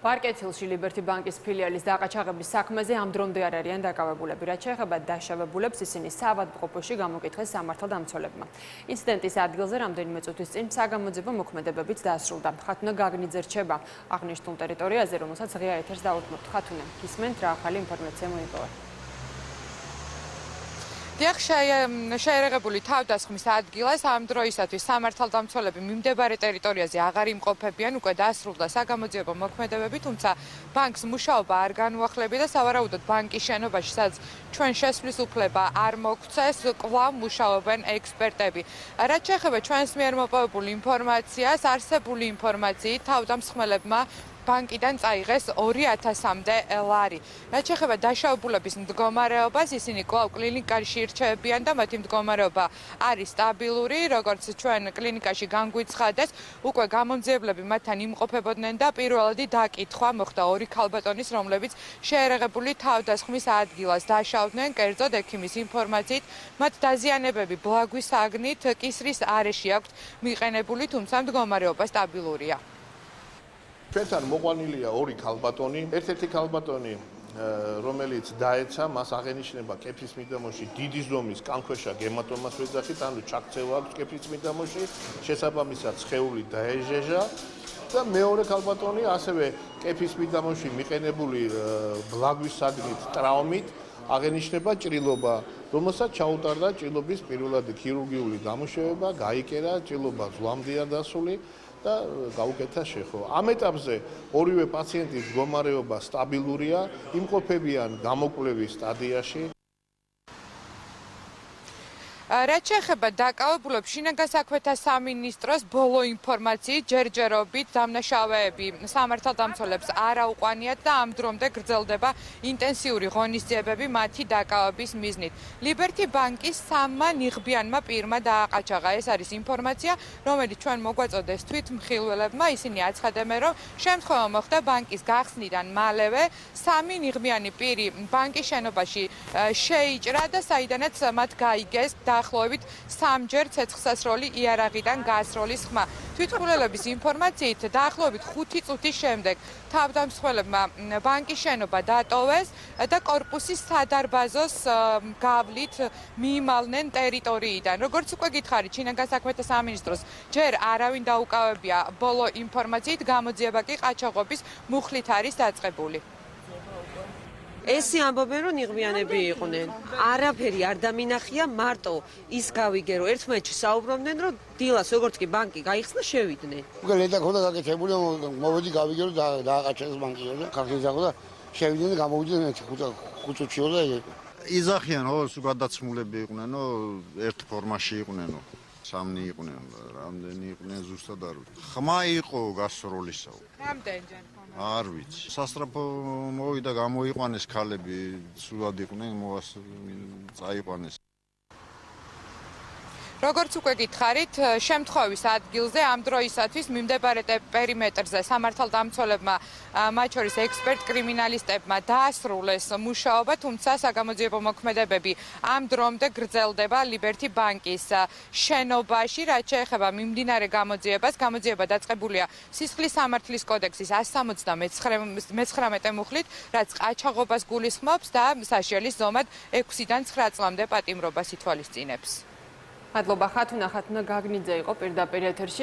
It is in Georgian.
ბარკეთილში ლიბერტი ბანკის ფილიალის დაყაჩაღების საქმეზე ამ დრომდე არ არიან დაკავებულები. რაც შეეხება დაშავებულებს, ისინი საავადმყოფოში გამოკითხეს სამართალდამცველებმა. ინციდენტის ადგილზე რამდენიმე წუთის წინ საგამოძიებო მოქმედებებიც დაასრულდა. ხათუნა გაგნიძე რჩება აღნიშნულ ტერიტორიაზე, რომელსაც ღია ეთერს დაუთმობთ. ხათუნა, გისმენთ რა ახალი ინფორმაცია მოიპოვა? დიახ, შეერაღებული თავდასხმის ადგილას ამ დროისათვის სამართალდამცველები მიმდებარე ტერიტორიაზე აღარ იმყოფებიან, უკვე დაასრულდა საგამოძიებო მოქმედებები, თუმცა ბანკს მუშაობა არ განუახლებია და სავარაუდოდ ბანკის შენობაში, სადაც ჩვენ შესვლის უფლება არ მოგვცეს, კვლავ მუშაობენ ექსპერტები. რაც შეეხება ჩვენს მიერ მოპოვებულ ინფორმაციას, არსებული ინფორმაციით თავდამსხმელებმა ბანკიდან წაიღეს 2000-მდე ლარი. რაც შეეხება დაშავებულების მდგომარეობას, ისინი კვლავ კლინიკაში ირჩევიან და მათი მდგომარეობა არის სტაბილური, როგორც ჩვენ კლინიკაში განგვიცხადეს, უკვე გამომძიებლები მათთან იმყოფებოდნენ და პირველადი დაკითხვა მოხდა ორი ქალბატონის, რომლებიც შეერაღებული თავდასხმის ადგილას დაშავდნენ. კერძოდ ექიმის ინფორმაციით, მათ დაზიანებები ბლაგვის აგნით კისრის არეში აქვთ მიყენებული, თუმცა მდგომარეობა სტაბილურია. ჩვენთან მოყვანილია ორი ქალბატონი. ერთ-ერთი ქალბატონი, რომელიც დაეცა, მას აღენიშნება კეფის მიდამოში დიდი ზომის კანქვეშა გემატომას ვეძახით, ანუ ჩაქცევა აქვს კეფის მიდამოში, შესაბამისად სხეული დაეჟეჟა და მეორე ქალბატონი ასევე კეფის მიდამოში მიყენებული ბლაგვის აგნით ტრავმით აღენიშნება ჭრილობა, რომელსაც ჩაუტარდა ჭრილობის პირველადი ქირურგიული დამუშავება, გაიკერა ჭრილობა ზვამდეა დასული და გაუკეთა შეხო. ამ ეტაპზე ორივე პაციენტის მდგომარეობა სტაბილურია, იმყოფებიან გამოკვლევის სტადიაში. რაც შეეხება დაკავებულებს, შინაგან საქმეთა სამინისტროს ბოლო ინფორმაციით ჯერჯერობით დამნაშავეები სამართალდამცველებს არ აუყვანიათ და ამ დრომდე გრძელდება ინტენსიური ღონისძიებები მათი დაკავების მიზნით. ლიბერტი ბანკის 3 ნიღბიანმა პირმა დააყაჩაღა. ეს არის ინფორმაცია, რომელიც ჩვენ მოგვაწოდეს თვითმხილველებმა. ისინი აცხადებენ, რომ შემთხვევა მოხდა ბანკის გახსნიდან მალევე 3 ნიღბიანი პირი ბანკის შენობაში შეიჭრა და საიდანაც მათ გაიგეს დაახლოებით 3-ჯერ ცეცხლსასროლი იარაღიდან გასროლის ხმა. თვითმხილველების ინფორმაციით, დაახლოებით 5 წუთის შემდეგ თავდამსხმელებმა ბანკის შენობა დატოვეს და კორპუსის სადარბაზოს გავლით მიიმალნენ ტერიტორიიდან. როგორც უკვე გითხარით, შინაგან საქმეთა სამინისტროს ჯერ არავინ დაუკავებია ბოლო ინფორმაციით, გამოძიება კი ყაჩაღობის მუხლით არის დაწყებული. ესი ამბობენ, რომ ნიღბიანები იყვნენ. არაფერი არ დამინახია, მარტო ის გავიგე, რომ ერთმანეთში საუბრობდნენ, რომ დილას როგორც კი ბანკი გაიხსნა, შევიდნენ. უკვე ლედა ქონდა გაკეთებული, მოვედი გავიგე, რომ დააყაჩეს ბანკი და ხალხი ზაგო და შევიდნენ და გამოვიდნენ 5 წუთში და იზახიან, სულ გადაცმულები იყვნენ, ერთ ფორმაში იყვნენ, 3 იყვნენ, რამდენი იყვნენ ზუსტად არ ვიცი. ხმა იყო გასროლისა. რამდენჯერ? არ ვიცი. სასტრაფო მოვიდა, გამოიყვანეს ქალები, სულად იყვნენ, წაიყვანეს. როგორც უკვე გითხარით, შემთხვევის ადგილზე ამ დროისათვის მიმდებარე პერიმეტრზე სამართალდამცველებმა, მათ შორის ექსპერტ კრიმინალისტებმა დაასრულეს მუშაობა, თუმცა საგამოძიებო მოქმედებები ამ დრომდე გრძელდება ლიბერტი ბანკის შენობაში. რაც შეეხება მიმდინარე გამოძიებას, გამოძიება დაწყებულია სისხლის სამართლის კოდექსის 179 მუხლით, რაც ყაჩაღობას გულისხმობს და საშიალის ზომად 6-დან 9 წლამდე პატიმრობას ითვალისწინებს. მადლობა ხათუნა გაგნიძე იყო პირდაპირ ეთერში.